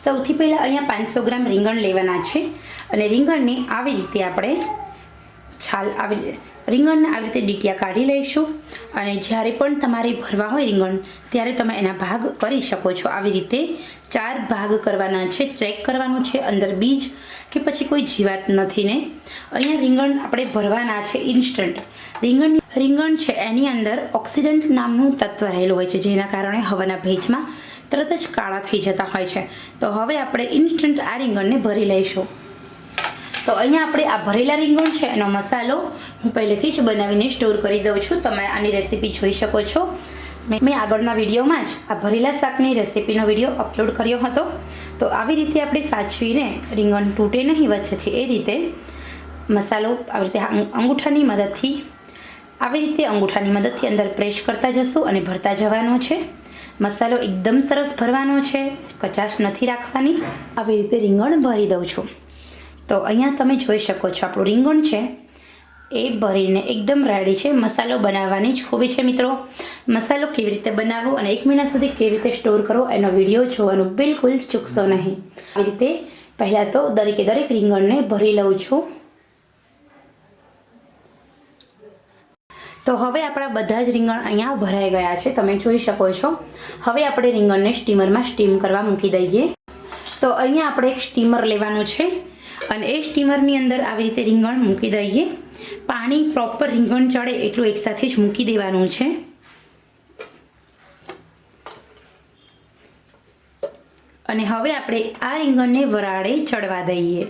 સૌથી પહેલાં અહીંયા 500 ગ્રામ રીંગણ લેવાના છે અને રીંગણને આવી રીતે આપણે રીંગણને આવી રીતે ડીટિયા કાઢી લઈશું અને જ્યારે પણ તમારે ભરવા હોય રીંગણ ત્યારે તમે એના ભાગ કરી શકો છો। આવી રીતે 4 ભાગ કરવાના છે। ચેક કરવાનું છે અંદર બીજ કે પછી કોઈ જીવાત નથી ને। અહીંયા રીંગણ આપણે ભરવાના છે ઇન્સ્ટન્ટ। રીંગણ છે એની અંદર ઓક્સિડન્ટ નામનું તત્વ રહેલું હોય છે જેના કારણે હવાના ભેજમાં તરત જ કાળા થઈ જતા હોય છે। તો હવે આપણે ઇન્સ્ટન્ટ આ રીંગણને ભરી લઈશું। તો અહીંયા આપણે આ ભરેલા રીંગણ છે એનો મસાલો હું પહેલેથી જ બનાવીને સ્ટોર કરી દઉં છું। તમે આની રેસીપી જોઈ શકો છો। મેં આગળના વિડીયોમાં જ આ ભરેલા શાકની રેસીપીનો વિડીયો અપલોડ કર્યો હતો। તો આવી રીતે આપણે સાચવીને રીંગણ તૂટે નહીં વચ્ચેથી એ રીતે મસાલો આવી રીતે અંગૂઠાની મદદથી અંદર પ્રેસ કરતા જશું અને ભરતા જવાનો છે। મસાલો એકદમ સરસ ભરવાનો છે, કચાશ નથી રાખવાની। આવી રીતે રીંગણ ભરી દઉં છું। તો અહીંયા તમે જોઈ શકો છો આપણું રીંગણ છે એ ભરીને એકદમ રેડી છે। મસાલો બનાવવાની જ ખૂબી છે મિત્રો। મસાલો કેવી રીતે બનાવવો અને 1 મહિના સુધી કેવી રીતે સ્ટોર કરવો એનો વિડીયો જોવાનું બિલકુલ ચૂકશો નહીં। આવી રીતે પહેલાં તો દરેક રીંગણને ભરી લઉં છું। તો હવે આપણા બધા જ રીંગણ અહીંયા ભરાઈ ગયા છે, તમે જોઈ શકો છો। હવે આપણે રીંગણને સ્ટીમરમાં સ્ટીમ કરવા મૂકી દઈએ। તો અહીંયા આપણે એક સ્ટીમર લેવાનું છે અને એ સ્ટીમરની અંદર આવી રીતે રીંગણ મૂકી દઈએ। પાણી પ્રોપર રીંગણ ચડે એટલું એકસાથે જ મૂકી દેવાનું છે। અને હવે આપણે આ રીંગણને વરાળે ચડવા દઈએ।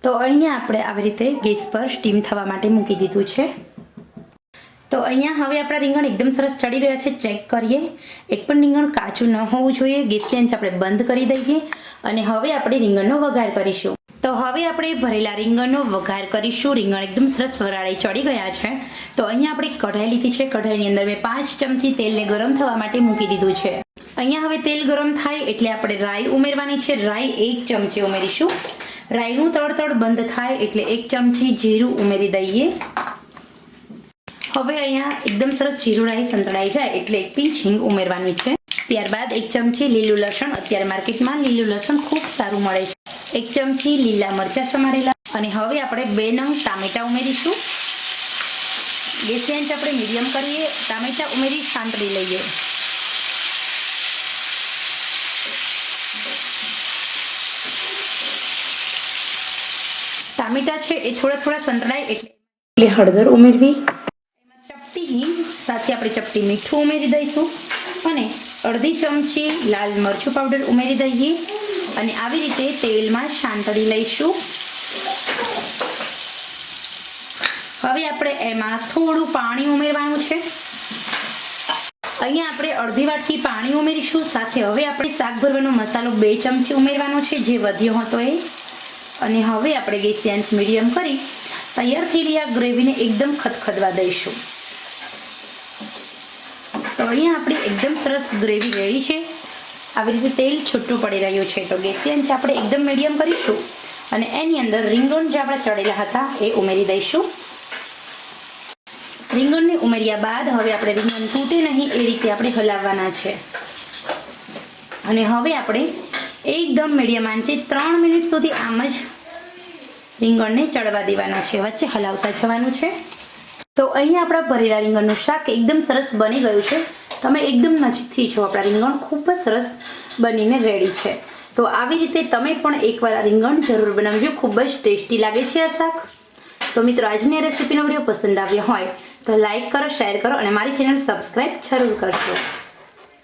તો અહીંયા આપણે આવી રીતે ગેસ પર સ્ટીમ થવા માટે મૂકી દીધું છે। તો અહીંયા હવે આપણા રીંગણ એકદમ સરસ ચડી ગયા છે। ચેક કરીએ, એક પણ રીંગણ કાચું ન હોવું જોઈએ। ગેસની આંચ આપણે બંધ કરી દઈએ અને હવે આપણે રીંગણનો વઘાર કરીશું। તો હવે આપણે ભરેલા રીંગણનો વઘાર કરીશું। રીંગણ એકદમ સરસ વરાળે ચડી ગયા છે। તો અહીંયા આપણે કઢાઈ લીધી છે। કઢાઈની અંદર મેં 5 ચમચી તેલને ગરમ થવા માટે મૂકી દીધું છે। અહીંયા હવે તેલ ગરમ થાય એટલે આપણે રાઈ ઉમેરવાની છે। રાઈ 1 ચમચી ઉમેરીશું। રાઈનું તડતડ બંધ થાય એટલે 1 ચમચી જીરું ઉમેરી દઈએ। હવે અહીંયા એકદમ સરસ જીરું રાઈ સંતળાઈ જાય એટલે 1 પીંચ હિંગ ઉમેરવાની છે। ત્યારબાદ 1 ચમચી લીલું લસણ, અત્યારે માર્કેટમાં લીલું લસણ ખૂબ સારું મળે છે। 1 ચમચી લીલા મરચાં સમારેલા અને હવે આપણે 2 નંગ ટામેટા ઉમેરીશું। ગેસની આંચ આપણે મીડિયમ કરીએ, ટામેટા ઉમેરી સાંતળી લઈએ। ટામેટા છે એ થોડા સંતળાય એટલે હળદર ઉમેરવી। ચપટી હિંગ સાથે આપણે ચપટી મીઠું ઉમેરી દઈશું અને અડધી ચમચી લાલ મરચું પાવડર ઉમેરી દઈએ અને આવી રીતે તેલમાં સાંતળી લઈશું। હવે આપણે એમાં થોડું પાણી ઉમેરવાનું છે। અહીંયા આપણે અડધી વાટકી પાણી ઉમેરીશું। સાથે હવે આપણે શાક ભરવાનો મસાલો 2 ચમચી ઉમેરવાનો છે જે વધ્યો હતો એ। અને હવે આપણે ગેસની આંચ મીડિયમ કરી તૈયાર થયેલી આ ગ્રેવીને એકદમ ખદખદવા દઈશું। તો અહીંયા આપણી એકદમ સરસ ગ્રેવી રેડી છે। આવી રીતે તેલ છૂટું પડી રહ્યું છે। તો ગેસની આંચ આપણે એકદમ મીડિયમ કરીશું અને એની અંદર રીંગણ જે આપણે ચડેલા હતા એ ઉમેરી દઈશું। રીંગણને ઉમેર્યા બાદ હવે આપણે રીંગણ તૂટે નહીં એ રીતે આપણે હલાવવાના છે અને હવે આપણે એકદમ મીડિયમ આંચે 3 મિનિટ સુધી આમ જ રીંગણને ચડવા દેવાના છે, વચ્ચે હલાવતા જવાનું છે। તો અહીંયા આપણા ભરેલા રીંગણનું શાક એકદમ સરસ બની ગયું છે। તમે એકદમ નજીકથી જો આપણા રીંગણ ખૂબ જ સરસ બનીને રેડી છે। તો આવી રીતે તમે પણ એકવાર આ રીંગણ જરૂર બનાવજો, ખૂબ જ ટેસ્ટી લાગે છે આ શાક। તો મિત્રો આજની રેસીપીનો વિડીયો પસંદ આવ્યો હોય તો લાઈક કરો, શેર કરો અને મારી ચેનલ સબસ્ક્રાઈબ જરૂર કરજો।